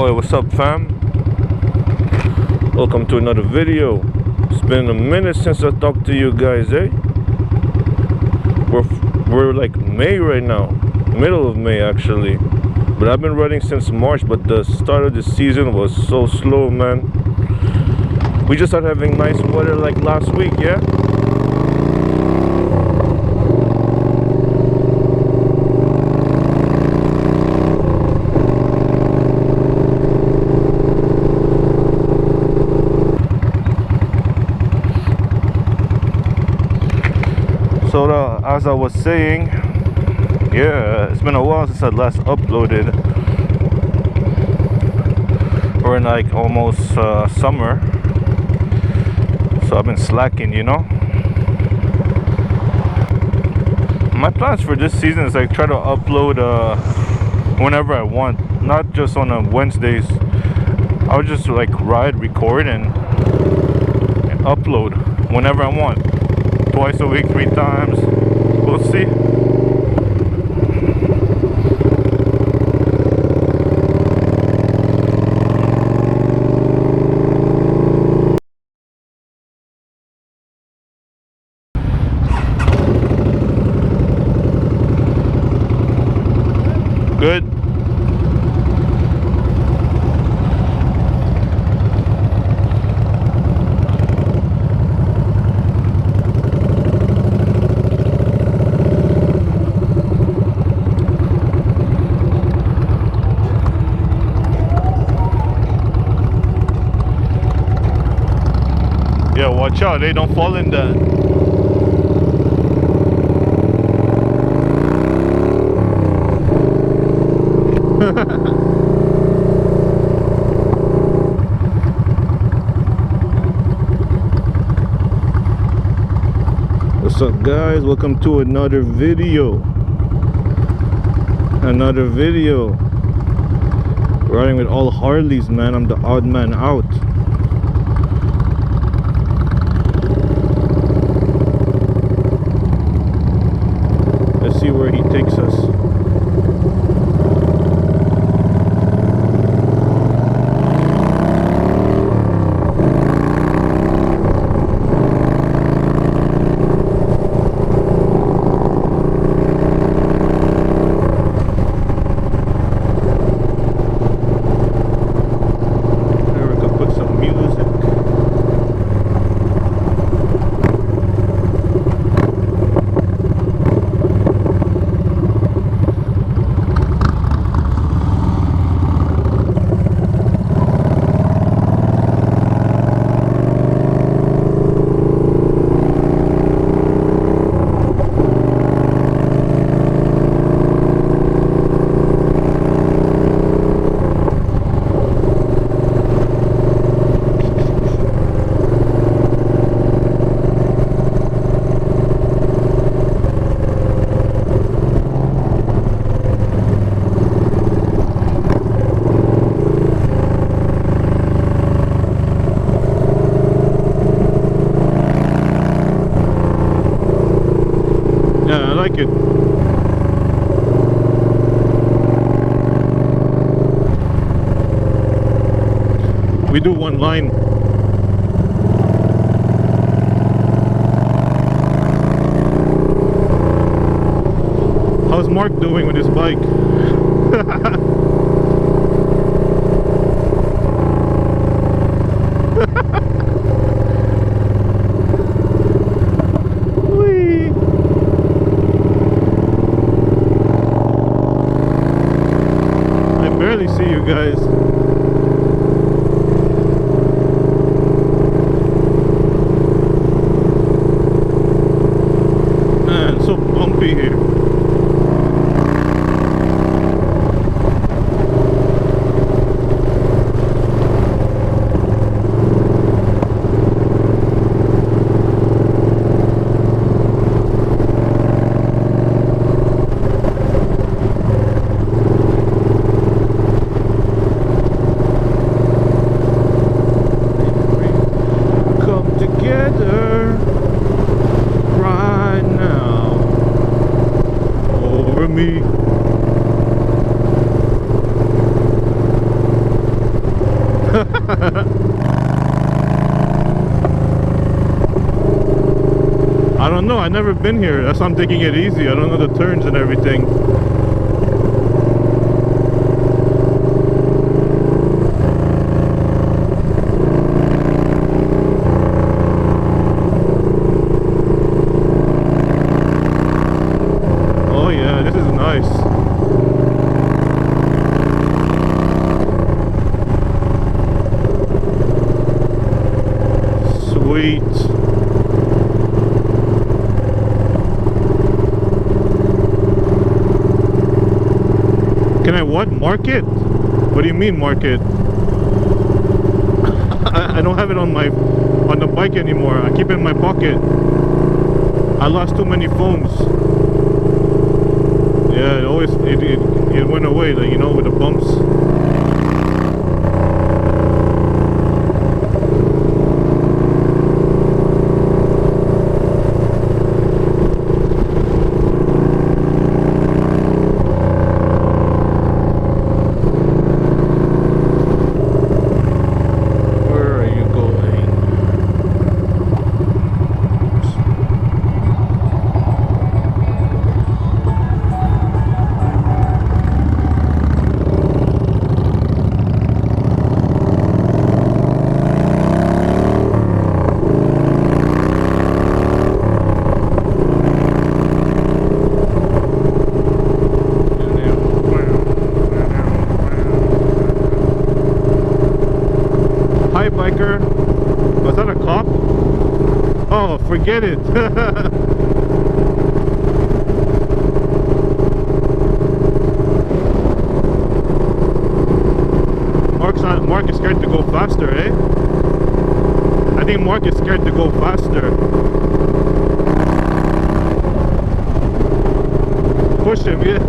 Oi, what's up, fam? Welcome to another video. It's been a minute since I talked to you guys, eh? We're like May right now, middle of May actually. But I've been running since March, but the start of the season was so slow, man. We just started having nice weather like last week, yeah? So as I was saying, yeah, it's been a while since I last uploaded. We're in like almost summer, so I've been slacking, you know. My plans for this season is like try to upload whenever I want, not just on Wednesdays. I'll just like record and upload whenever I want. Twice a week, 3 times. We'll see. Good. Yeah, watch out, they don't fall in that. What's up, guys? Welcome to another video. Riding with all Harleys, man. I'm the odd man out. See where he takes us. There we go, put some music. Yeah, I like it. We do one line. How's Mark doing with his bike? Barely see you guys. Man, it's so bumpy here. together right now. I've never been here. That's why I'm taking it easy. I don't know the turns and everything. Oh yeah, this is nice. Sweet. Can I what? Mark it? What do you mean mark it? I don't have it on the bike anymore. I keep it in my pocket. I lost too many phones. Yeah, it went away, like, you know, with the bumps. Hi biker. Was that a cop? Oh, forget it. Mark is scared to go faster, eh? I think Mark is scared to go faster. Push him, yeah.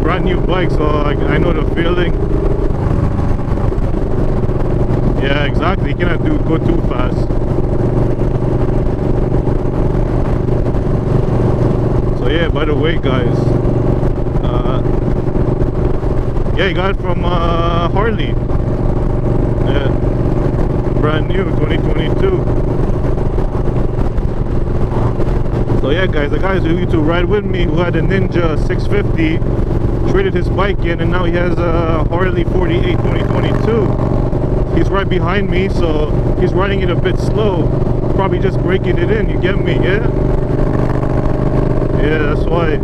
Brand new bike, so I know the feeling. Yeah, exactly. You cannot go too fast. So yeah, by the way, guys, yeah, you got it from Harley. Yeah, brand new, 2022. So yeah, guys, the guys who used to ride with me, who had a Ninja 650, traded his bike in, and now he has a Harley 48 2022. He's right behind me, so he's riding it a bit slow. Probably just breaking it in, you get me, yeah? Yeah, that's why.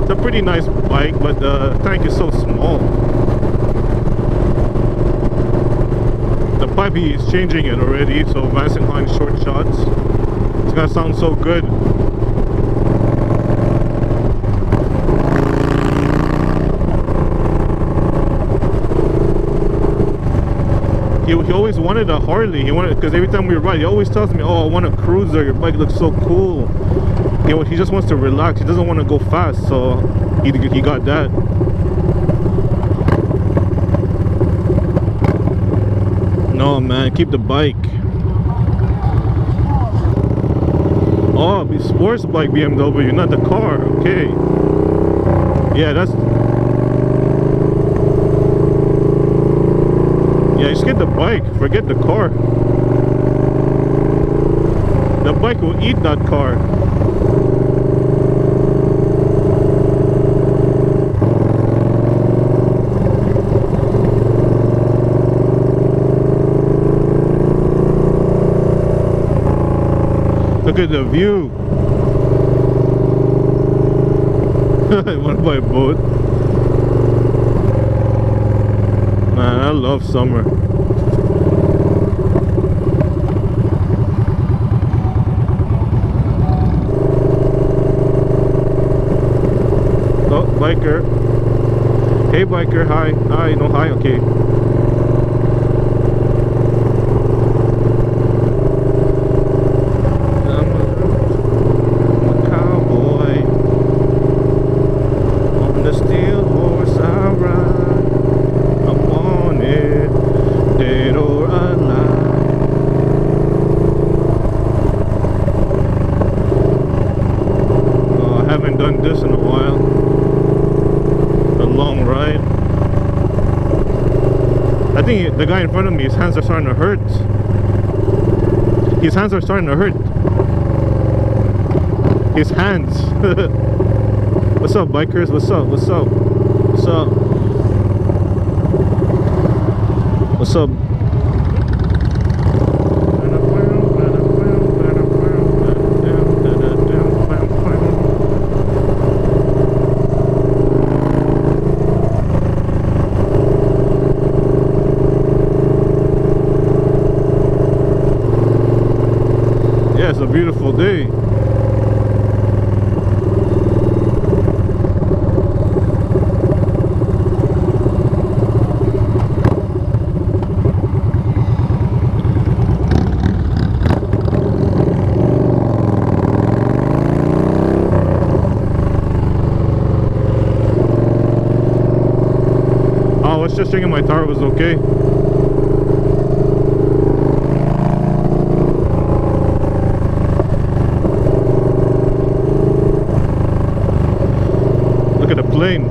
It's a pretty nice bike, but the tank is so small. The pipe, he's changing it already, so Vansenheim short shots. It's gonna sound so good. He always wanted a Harley. He wanted, because every time we ride, he always tells me, "Oh, I want a cruiser. Your bike looks so cool." He just wants to relax. He doesn't want to go fast, so he got that. No, man, keep the bike. Oh, sports bike BMW, not the car. Okay. Yeah, that's. Yeah, just get the bike. Forget the car. The bike will eat that car. Look at the view. I want to buy a boat. Man, I love summer. Oh, biker. Hey biker, hi. Hi, no hi, okay. Done this in a while. A long ride. I think the guy in front of me, his hands are starting to hurt. His hands are starting to hurt. His hands. What's up, bikers? What's up? What's up? What's up? What's up? Yeah, it's a beautiful day. I was just checking my tire was okay. Look at the plane.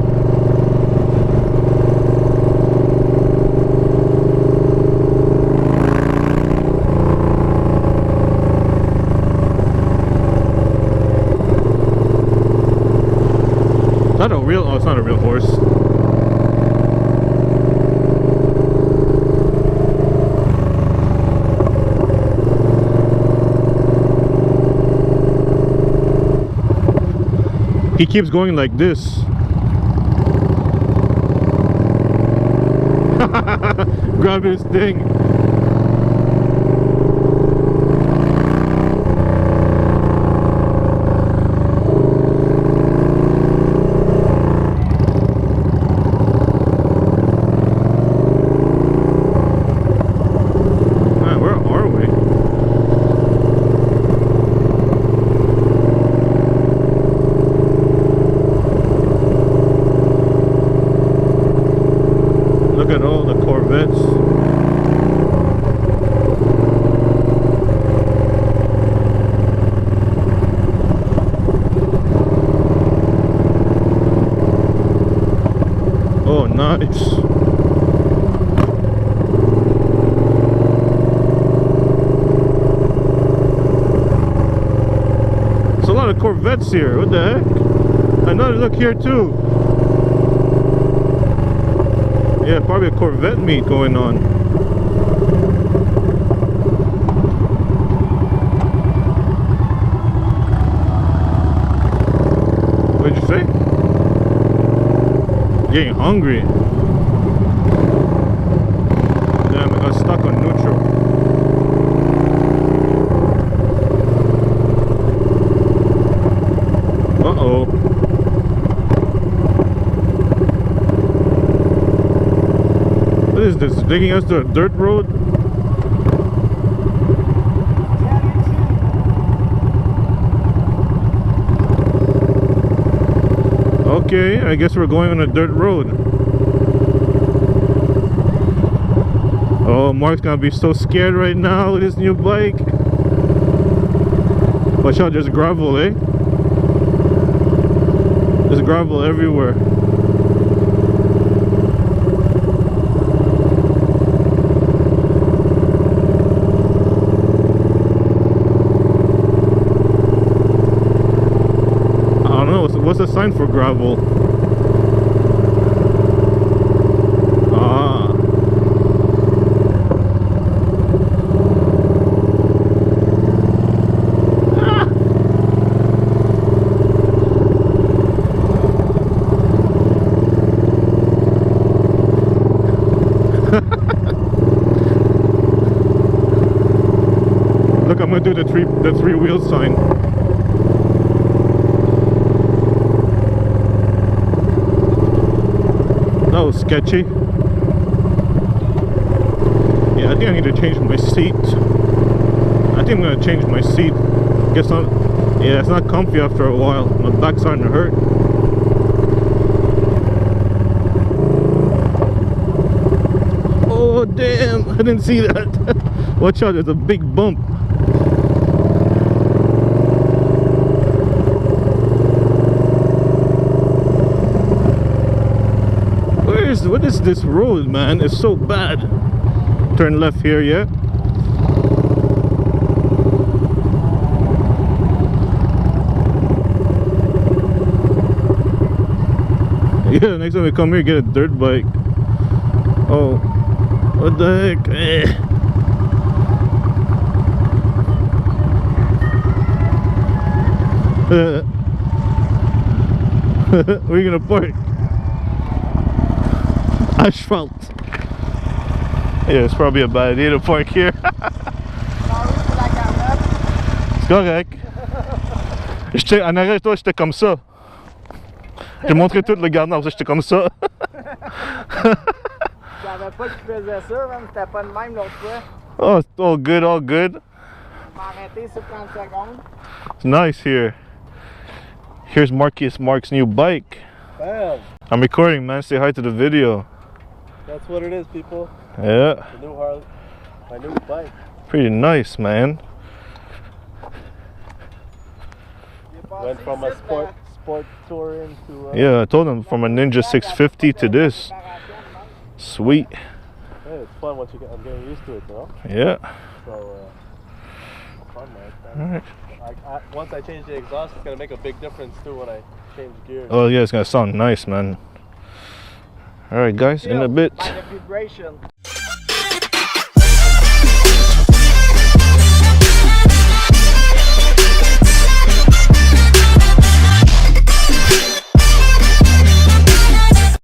Is that a real? Oh, it's not a real horse. He keeps going like this. Grab his thing. Man, where are we? Look at all the Corvettes. Oh, nice. There's a lot of Corvettes here. What the heck? Another look here too. Yeah, probably a Corvette meet going on. What did you say? Getting hungry. Damn, I got stuck on neutral. Uh-oh. What is this? Taking us to a dirt road? Okay, I guess we're going on a dirt road. Oh, Mark's gonna be so scared right now with his new bike. Watch out, there's gravel, eh? There's gravel everywhere. What's the sign for gravel? Ah. Look, I'm gonna do the three wheel sign. That was sketchy. Yeah, I think I need to change my seat. I think I'm gonna change my seat. Guess not. Yeah, it's not comfy after a while. My back's starting to hurt. Oh damn! I didn't see that. Watch out! There's a big bump. What is this road, man? It's so bad. Turn left here, yeah? Yeah, next time we come here, get a dirt bike. Oh, what the heck? Where are you gonna park? Asphalt. Yeah, it's probably a bad idea to park here. C'est correct. En arrière, toi, j'étais comme ça. J'ai montré tout le gardien, j'étais comme ça. Je savais pas qu'il faisait ça, même. C'était pas de même l'autre fois. Oh, it's all good, all good. On m'a arrêté sur 30 secondes. It's nice here. Here's Mark's new bike. Bam! I'm recording, man. Say hi to the video. That's what it is, people. Yeah. The new Harley. My new bike. Pretty nice, man. Went from a sport touring to... Yeah, I told him from a Ninja 650 to this. Sweet. Yeah, it's fun once I'm getting used to it, though. Yeah. So, fun, man. Alright. Once I change the exhaust, it's gonna make a big difference too when I change gears. Oh yeah, it's gonna sound nice, man. Alright guys, in a bit. By the vibration.